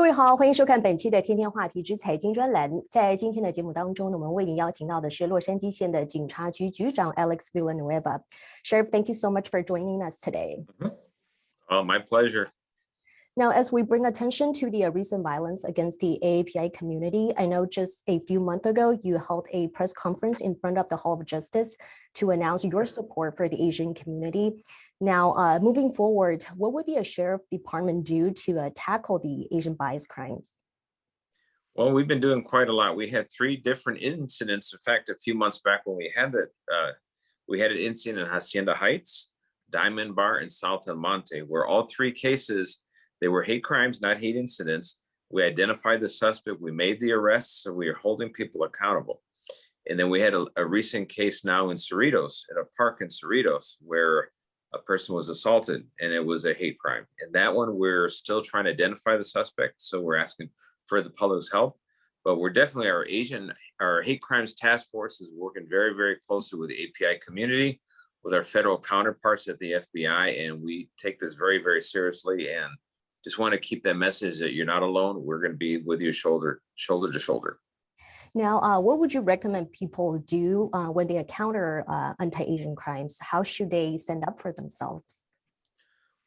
各位好，欢迎收看本期的天天话题之财经专栏。在今天的节目当中呢，我们为您邀请到的是洛杉矶县的警察局局长 Alex Villanueva. Sheriff, thank you so much for joining us today. Oh, my pleasure. Now, as we bring attention to the recent violence against the AAPI community, I know just a few months ago, you held a press conference in front of the Hall of Justice to announce your support for the Asian community. Now, moving forward, what would the sheriff department do to tackle the Asian bias crimes? Well, we've been doing quite a lot. We had 3 different incidents. In fact, a few months back when we had an incident in Hacienda Heights, Diamond Bar, and South El Monte, where all 3 cases, they were hate crimes, not hate incidents. We identified the suspect, we made the arrests, so we are holding people accountable. And then we had a recent case now in Cerritos, at a park in Cerritos, where a person was assaulted and it was a hate crime. And that one, we're still trying to identify the suspect. So we're asking for the public's help, but we're definitely our hate crimes task force is working very, very closely with the API community, with our federal counterparts at the FBI. And we take this very, very seriously and just want to keep that message that you're not alone. We're going to be with you shoulder to shoulder. Now, what would you recommend people do when they encounter anti-Asian crimes? How should they stand up for themselves?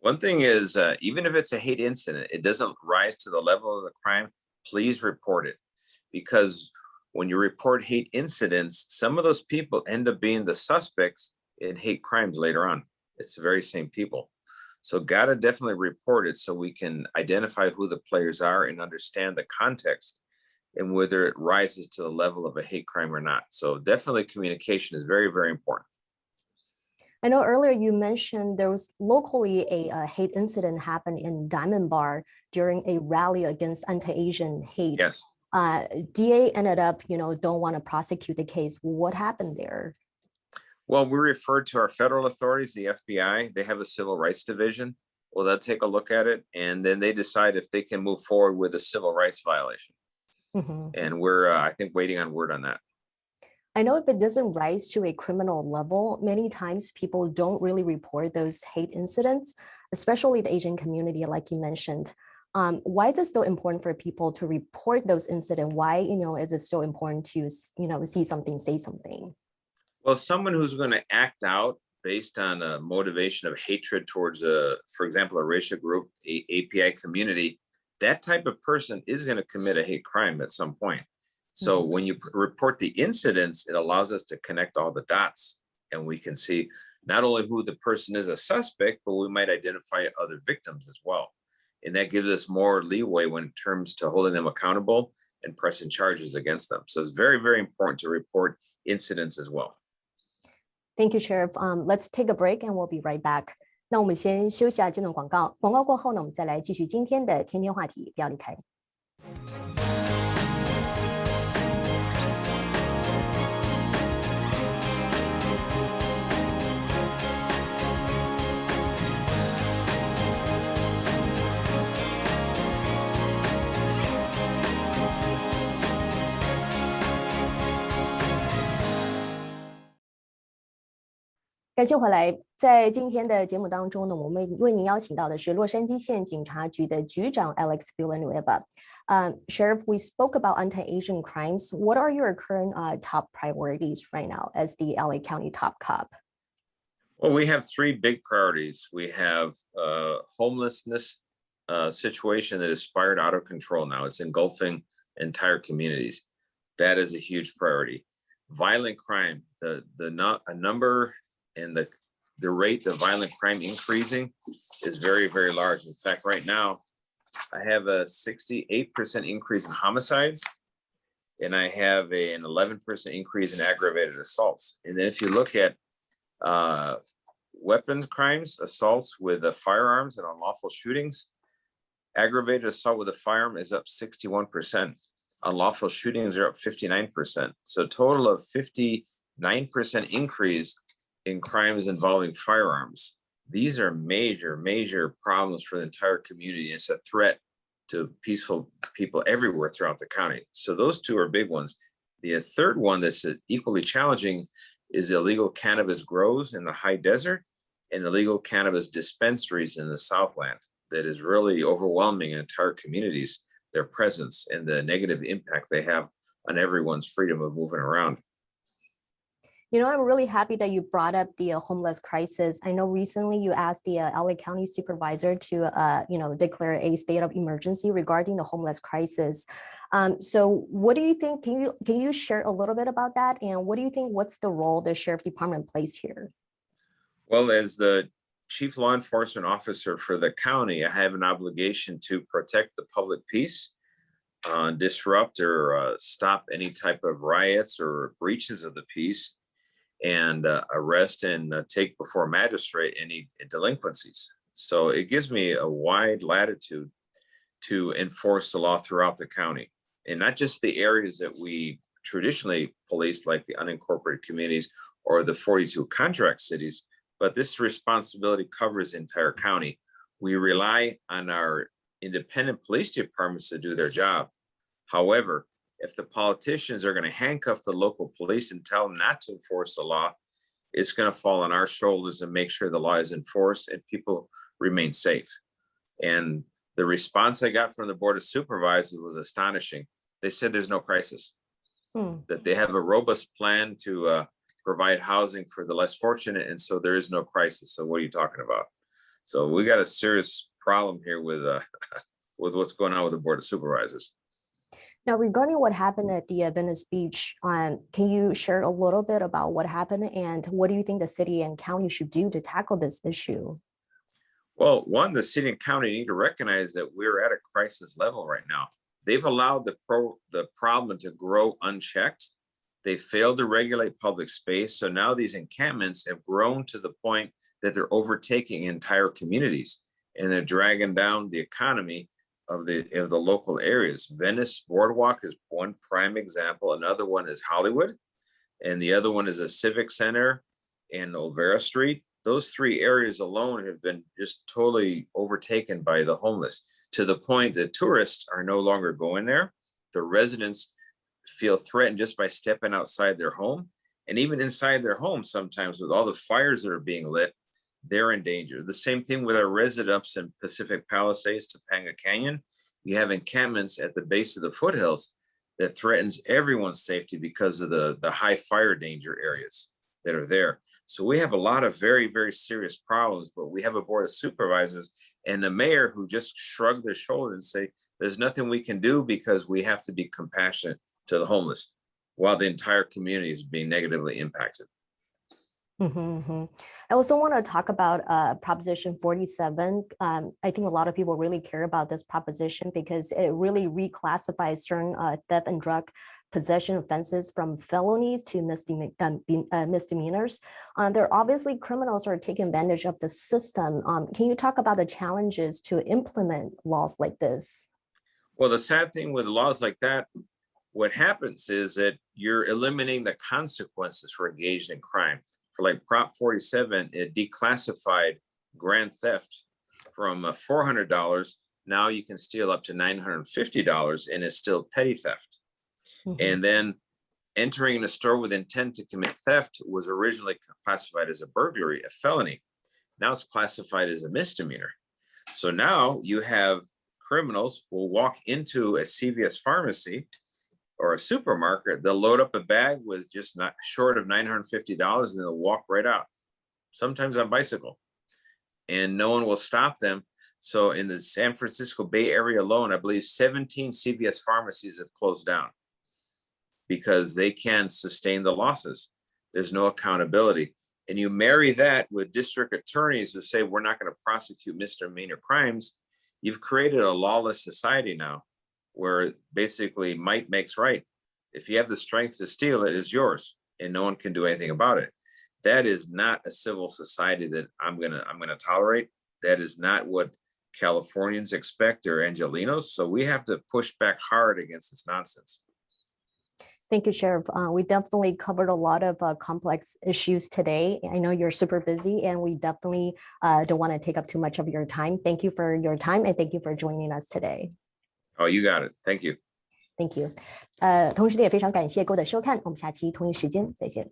One thing is, even if it's a hate incident, it doesn't rise to the level of the crime, please report it. Because when you report hate incidents, some of those people end up being the suspects in hate crimes later on. It's the very same people. So gotta definitely report it so we can identify who the players are and understand the context and whether it rises to the level of a hate crime or not. So definitely communication is very, very important. I know earlier you mentioned there was locally a hate incident happened in Diamond Bar during a rally against anti-Asian hate. Yes. DA ended up, don't want to prosecute the case. What happened there? Well, we referred to our federal authorities, the FBI. They have a civil rights division. Well, they'll take a look at it, and then they decide if they can move forward with a civil rights violation. Mm-hmm. And we're, I think, waiting on word on that. I know if it doesn't rise to a criminal level, many times people don't really report those hate incidents, especially the Asian community, like you mentioned. Why is it still important for people to report those incidents? Why, is it so important to, see something, say something? Well, someone who's going to act out based on a motivation of hatred towards, for example, a racial group, a API community, that type of person is going to commit a hate crime at some point. So when you report the incidents, it allows us to connect all the dots, and we can see not only who the person is a suspect, but we might identify other victims as well. And that gives us more leeway when it comes to holding them accountable and pressing charges against them. So it's very, very important to report incidents as well. Thank you, Sheriff. Let's take a break and we'll be right back. 那我们先休息下这段广告，广告过后呢，我们再来继续今天的天天话题，不要离开。感谢回来，在今天的节目当中呢，我们为您邀请到的是洛杉矶县警察局的局长 Alex Villanueva. Sheriff, we spoke about anti-Asian crimes. What are your current top priorities right now as the LA County top cop? Well, we have 3 big priorities. We have homelessness situation that is spiraled out of control now. It's engulfing entire communities. That is a huge priority. Violent crime, a number and the rate of violent crime increasing is very, very large. In fact, right now, I have a 68% increase in homicides, and I have an 11% increase in aggravated assaults. And then if you look at weapons crimes, assaults with firearms and unlawful shootings, aggravated assault with a firearm is up 61%. Unlawful shootings are up 59%. So a total of 59% increase in crimes involving firearms. These are major, major problems for the entire community. It's a threat to peaceful people everywhere throughout the county. So those 2 are big ones. The third one that's equally challenging is illegal cannabis grows in the high desert and illegal cannabis dispensaries in the Southland. That is really overwhelming entire communities their presence and the negative impact they have on everyone's freedom of moving around. You know, I'm really happy that you brought up the homeless crisis. I know recently you asked the LA County Supervisor to, declare a state of emergency regarding the homeless crisis. So what do you think? Can you share a little bit about that? And what do you think? What's the role the Sheriff Department plays here? Well, as the Chief Law Enforcement Officer for the county, I have an obligation to protect the public peace, disrupt or stop any type of riots or breaches of the peace, and arrest and take before magistrate any delinquencies. So it gives me a wide latitude to enforce the law throughout the county, and not just the areas that we traditionally police, like the unincorporated communities or the 42 contract cities, but this responsibility covers the entire county. We rely on our independent police departments to do their job. However, if the politicians are going to handcuff the local police and tell them not to enforce the law, it's going to fall on our shoulders and make sure the law is enforced and people remain safe. And the response I got from the Board of Supervisors was astonishing. They said there's no crisis, that they have a robust plan to provide housing for the less fortunate, and so there is no crisis. So what are you talking about? So we got a serious problem here with what's going on with the Board of Supervisors. Now, regarding what happened at the Venice Beach, can you share a little bit about what happened and what do you think the city and county should do to tackle this issue? Well, one, the city and county need to recognize that we're at a crisis level right now. They've allowed the problem to grow unchecked. They failed to regulate public space. So now these encampments have grown to the point that they're overtaking entire communities and they're dragging down the economy of the local areas. Venice Boardwalk is one prime example. Another one is Hollywood, and the other one is a civic center in Olvera Street. Those three areas alone have been just totally overtaken by the homeless, to the point that tourists are no longer going there. The residents feel threatened just by stepping outside their home, and even inside their home, sometimes with all the fires that are being lit, they're in danger. The same thing with our residents in Pacific Palisades, Topanga Canyon. You have encampments at the base of the foothills that threatens everyone's safety because of the high fire danger areas that are there. So we have a lot of very, very serious problems, but we have a Board of Supervisors and the mayor who just shrugged their shoulders and say, there's nothing we can do because we have to be compassionate to the homeless, while the entire community is being negatively impacted. I also want to talk about Proposition 47. I think a lot of people really care about this proposition because it really reclassifies certain theft and drug possession offenses from felonies to misdemeanors. They're obviously criminals who are taking advantage of the system. Can you talk about the challenges to implement laws like this? Well, the sad thing with laws like that, what happens is that you're eliminating the consequences for engaged in crime. For like Prop 47, it declassified grand theft from $400. Now you can steal up to $950 and it's still petty theft. And then entering a store with intent to commit theft was originally classified as a burglary, a felony. Now it's classified as a misdemeanor. So now you have criminals who will walk into a CVS pharmacy or a supermarket, they'll load up a bag with just not short of $950 and they'll walk right out, sometimes on bicycle, and no one will stop them. So in the San Francisco Bay Area alone, I believe 17 CVS pharmacies have closed down because they can't sustain the losses. There's no accountability. And you marry that with district attorneys who say, we're not going to prosecute misdemeanor crimes. You've created a lawless society now, where basically might makes right. If you have the strength to steal, it is yours and no one can do anything about it. That is not a civil society that I'm gonna tolerate. That is not what Californians expect or Angelenos. So we have to push back hard against this nonsense. Thank you, Sheriff. We definitely covered a lot of complex issues today. I know you're super busy and we definitely don't want to take up too much of your time. Thank you for your time and thank you for joining us today. Oh, you got it. Thank you. Thank you. 同时也非常感谢各位的收看，我们下期同一时间再见。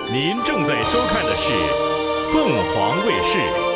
您正在收看的是凤凰卫视